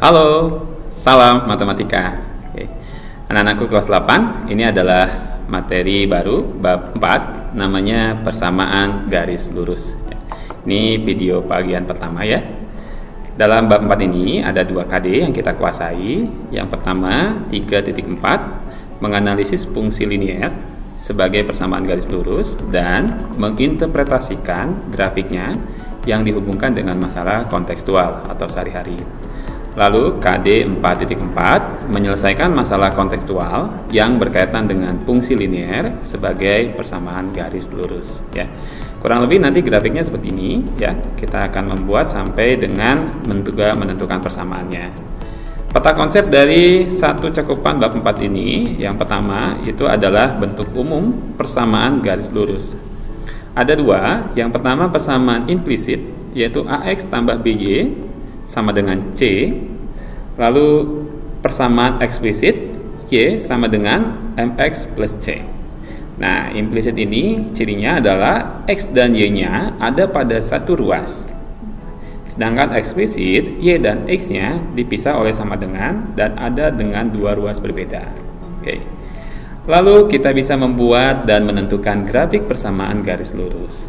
Halo, salam matematika. Oke. Anak-anakku kelas 8, ini adalah materi baru bab 4, namanya persamaan garis lurus. Ini video bagian pertama ya. Dalam bab 4 ini ada 2 KD yang kita kuasai. Yang pertama 3.4, menganalisis fungsi linier sebagai persamaan garis lurus dan menginterpretasikan grafiknya yang dihubungkan dengan masalah kontekstual atau sehari-hari. Lalu KD 4.4 menyelesaikan masalah kontekstual yang berkaitan dengan fungsi linier sebagai persamaan garis lurus ya. Kurang lebih nanti grafiknya seperti ini ya. Kita akan membuat sampai dengan menentukan persamaannya. Peta konsep dari satu cakupan bab 4 ini, yang pertama itu adalah bentuk umum persamaan garis lurus. Ada 2, yang pertama persamaan implisit yaitu AX tambah BY sama dengan C, lalu persamaan eksplisit Y sama dengan MX plus C. Nah, implisit ini cirinya adalah X dan Y nya ada pada satu ruas, sedangkan eksplisit Y dan X nya dipisah oleh sama dengan dan ada dengan 2 ruas berbeda. Oke. Lalu kita bisa membuat dan menentukan grafik persamaan garis lurus.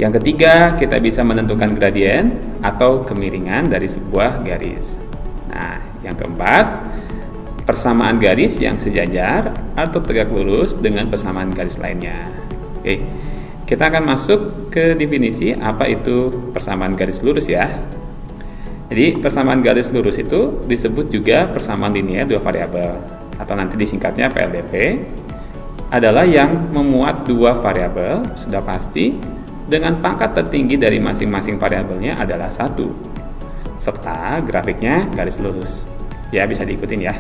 Yang ketiga, kita bisa menentukan gradien atau kemiringan dari sebuah garis. Nah, yang keempat, persamaan garis yang sejajar atau tegak lurus dengan persamaan garis lainnya. Oke, kita akan masuk ke definisi apa itu persamaan garis lurus ya. Jadi, persamaan garis lurus itu disebut juga persamaan linear dua variabel atau nanti disingkatnya PLDP, adalah yang memuat 2 variabel sudah pasti dengan pangkat tertinggi dari masing-masing variabelnya adalah 1, serta grafiknya garis lurus. Ya, bisa diikutin ya.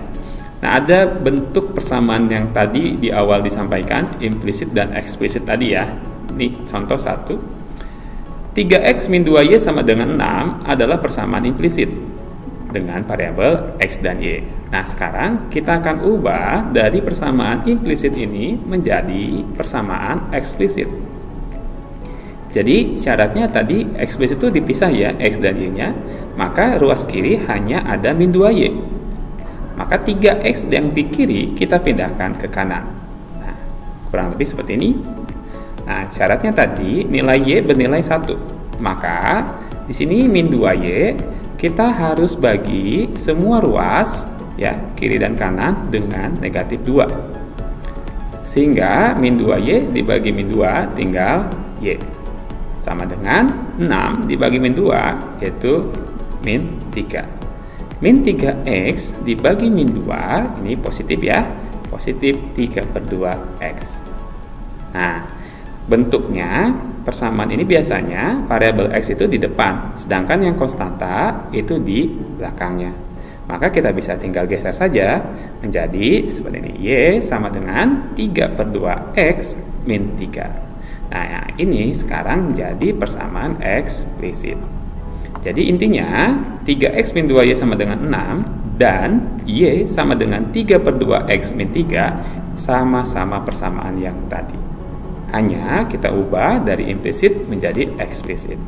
Nah, ada bentuk persamaan yang tadi di awal disampaikan, implisit dan eksplisit tadi ya. Ini contoh 1. 3x min 2y sama dengan 6 adalah persamaan implisit dengan variabel x dan y. Nah, sekarang kita akan ubah dari persamaan implisit ini menjadi persamaan eksplisit. Jadi syaratnya tadi eksplisit itu dipisah ya, X dan Y nya, maka ruas kiri hanya ada min 2Y. Maka 3X yang di kiri kita pindahkan ke kanan. Nah, kurang lebih seperti ini. Nah, syaratnya tadi nilai Y bernilai 1. Maka di sini min 2Y kita harus bagi semua ruas ya, kiri dan kanan dengan negatif 2. Sehingga min 2Y dibagi min 2 tinggal Y. Sama dengan 6 dibagi min 2 yaitu min 3. Min 3x dibagi min 2 ini positif ya, positif 3/2x. Nah, bentuknya persamaan ini biasanya variabel x itu di depan, sedangkan yang konstanta itu di belakangnya. Maka kita bisa tinggal geser saja menjadi seperti ini, y sama dengan 3/2x min 3. Nah, ini sekarang jadi persamaan eksplisit. Jadi intinya 3x min 2y sama dengan 6 dan y sama dengan 3/2x min 3 sama-sama persamaan yang tadi. Hanya kita ubah dari implisit menjadi eksplisit.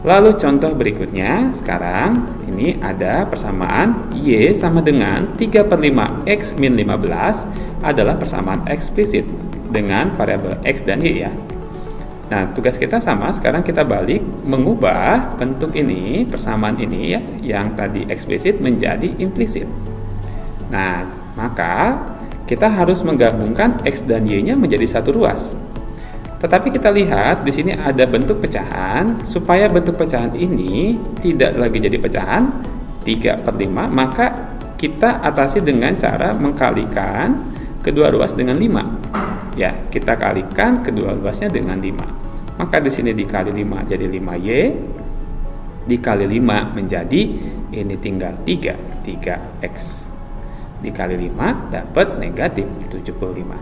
Lalu contoh berikutnya, sekarang ini ada persamaan y sama dengan 3/5x min 15 adalah persamaan eksplisit dengan variabel x dan y ya. Nah, tugas kita sama, sekarang kita balik mengubah bentuk ini, persamaan ini ya, yang tadi eksplisit menjadi implisit. Nah, maka kita harus menggabungkan x dan y-nya menjadi satu ruas. Tetapi kita lihat di sini ada bentuk pecahan, supaya bentuk pecahan ini tidak lagi jadi pecahan 3/5, maka kita atasi dengan cara mengkalikan kedua ruas dengan 5. Ya, kita kalikan kedua ruasnya dengan 5. Maka di sini dikali 5 jadi 5y, dikali 5 menjadi ini tinggal 3x. Dikali 5 dapat negatif 75.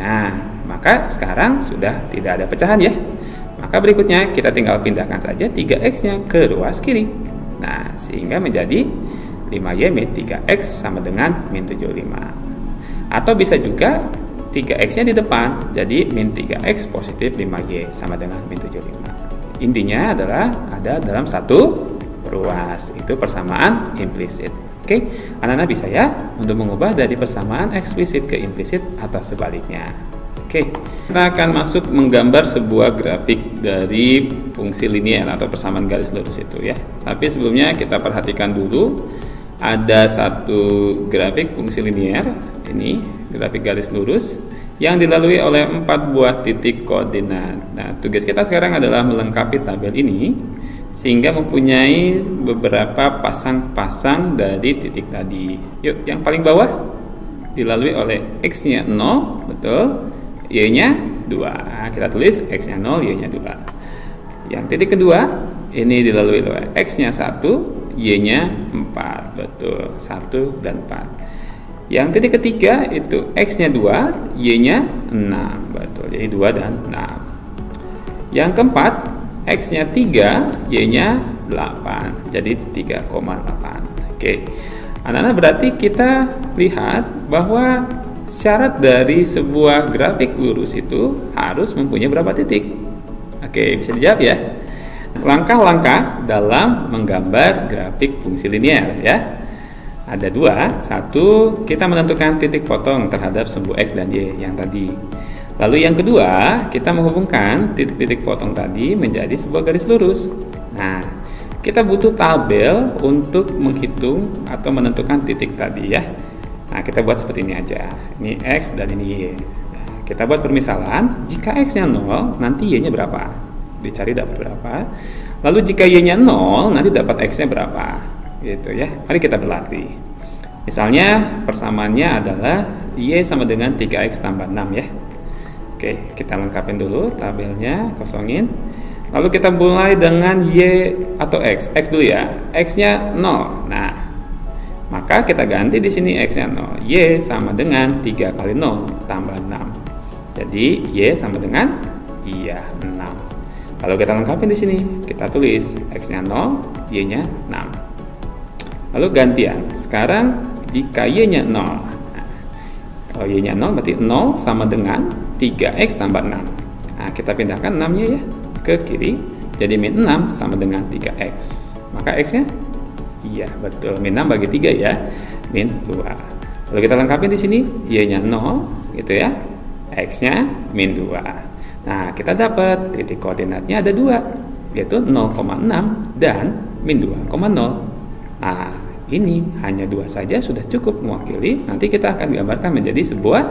Nah, maka sekarang sudah tidak ada pecahan ya. Maka berikutnya kita tinggal pindahkan saja 3x-nya ke ruas kiri. Nah, sehingga menjadi 5y min 3x sama dengan min 75. Atau bisa juga 3x-nya di depan, jadi min 3x positif 5y sama dengan min 75. Intinya adalah ada dalam satu diperluas. Itu persamaan implisit. Oke, anak-anak bisa ya untuk mengubah dari persamaan eksplisit ke implisit atau sebaliknya. Oke, kita akan masuk menggambar sebuah grafik dari fungsi linear atau persamaan garis lurus itu ya. Tapi sebelumnya kita perhatikan dulu ada satu grafik fungsi linear, ini grafik garis lurus yang dilalui oleh 4 buah titik koordinat. Nah, tugas kita sekarang adalah melengkapi tabel ini sehingga mempunyai beberapa pasang-pasang dari titik tadi. Yuk, yang paling bawah dilalui oleh x-nya 0, betul, y-nya 2. Kita tulis x-nya 0, y-nya 2. Yang titik kedua ini dilalui oleh x-nya 1, y-nya 4, betul, 1 dan 4. Yang titik ketiga itu x-nya 2, y-nya 6, betul, jadi 2 dan 6. Yang keempat x-nya 3, y-nya 8, jadi 3,8. Oke, anak-anak, berarti kita lihat bahwa syarat dari sebuah grafik lurus itu harus mempunyai berapa titik? Oke, bisa dijawab ya. Langkah-langkah dalam menggambar grafik fungsi linear ya. Ada 2. 1, kita menentukan titik potong terhadap sumbu x dan y yang tadi. Lalu yang kedua, kita menghubungkan titik-titik potong tadi menjadi sebuah garis lurus. Nah, kita butuh tabel untuk menghitung atau menentukan titik tadi ya. Nah, kita buat seperti ini aja. Ini x dan ini y. Nah, kita buat permisalan, jika x-nya 0, nanti y-nya berapa? Dicari dapat berapa. Lalu jika y-nya 0, nanti dapat x-nya berapa? Gitu ya. Mari kita berlatih. Misalnya persamaannya adalah y sama dengan 3x tambah 6 ya. Oke, kita lengkapin dulu tabelnya, kosongin. Lalu kita mulai dengan y atau x dulu ya. X-nya 0. Nah, maka kita ganti di sini x-nya 0. Y sama dengan 3 kali 0 tambah 6. Jadi y sama dengan 6. Lalu kita lengkapin di sini. Kita tulis x-nya 0, y-nya 6. Lalu gantian. Sekarang jika y-nya 0. Nah, kalau y-nya 0 berarti 0 sama dengan 3x tambah 6. Nah, kita pindahkan 6-nya ya ke kiri. Jadi min 6 sama dengan 3x. Maka x-nya iya, betul. Min 6 bagi 3 ya. Min 2. Lalu kita lengkapin di sini y-nya 0 gitu ya. X-nya min 2. Nah, kita dapat titik koordinatnya ada 2, yaitu 0,6 dan min 2,0. Nah, ini hanya 2 saja sudah cukup mewakili. Nanti kita akan gambarkan menjadi sebuah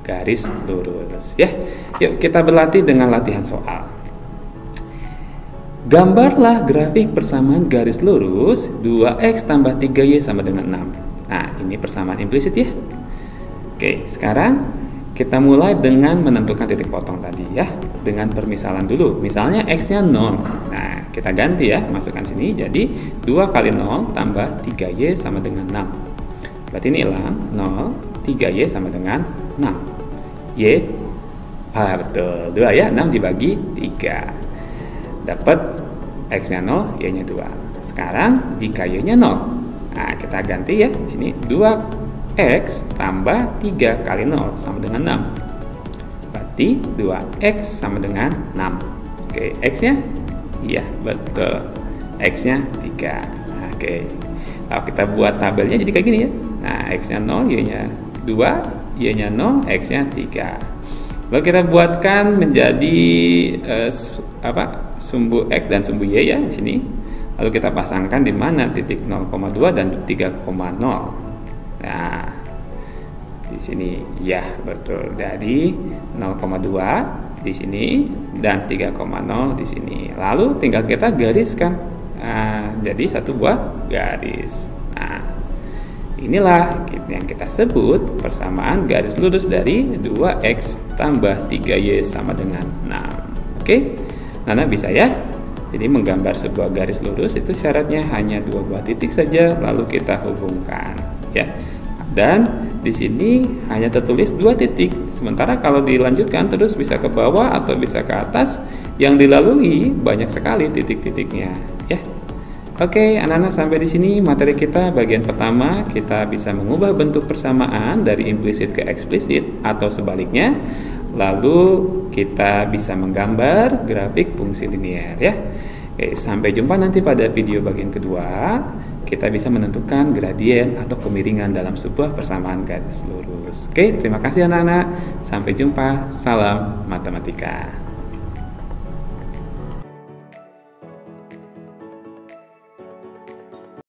garis lurus ya. Yuk kita berlatih dengan latihan soal. Gambarlah grafik persamaan garis lurus 2x tambah 3y sama dengan 6. Nah, ini persamaan implisit ya. Oke, sekarang kita mulai dengan menentukan titik potong tadi ya. Dengan permisalan dulu. Misalnya x-nya 0. Nah, kita ganti ya, masukkan sini. Jadi 2 kali 0 tambah 3y sama dengan 6. Berarti ini hilang 0, 3y sama dengan 6. Y, betul, 2 ya, 6 dibagi 3. Dapat x-nya 0, y-nya 2. Sekarang jika y-nya 0, nah kita ganti ya, di sini 2x tambah 3 kali 0 sama dengan 6. Berarti 2x sama dengan 6. Oke, x-nya? Iya, betul. X-nya 3. Oke. Lalu kita buat tabelnya jadi kayak gini ya. Nah, x-nya 0, y-nya 2, y-nya 0, x-nya 3. Lalu kita buatkan menjadi sumbu x dan sumbu y ya di sini. Lalu kita pasangkan di mana titik 0,2 dan 3,0. Nah, di sini ya, betul. Jadi 0,2 di sini dan 3,0 di sini. Lalu tinggal kita gariskan. Nah, jadi satu buah garis. Nah, inilah yang kita sebut persamaan garis lurus dari 2x tambah 3y sama dengan 6. Oke? Nana bisa ya? Jadi menggambar sebuah garis lurus itu syaratnya hanya 2 buah titik saja, lalu kita hubungkan ya. Dan di sini hanya tertulis 2 titik. Sementara kalau dilanjutkan terus bisa ke bawah atau bisa ke atas, yang dilalui banyak sekali titik-titiknya ya. Oke, anak-anak, sampai di sini materi kita bagian pertama. Kita bisa mengubah bentuk persamaan dari implisit ke eksplisit atau sebaliknya. Lalu kita bisa menggambar grafik fungsi linear ya. Oke, sampai jumpa nanti pada video bagian kedua. Kita bisa menentukan gradien atau kemiringan dalam sebuah persamaan garis lurus. Oke, terima kasih anak-anak. Sampai jumpa. Salam matematika.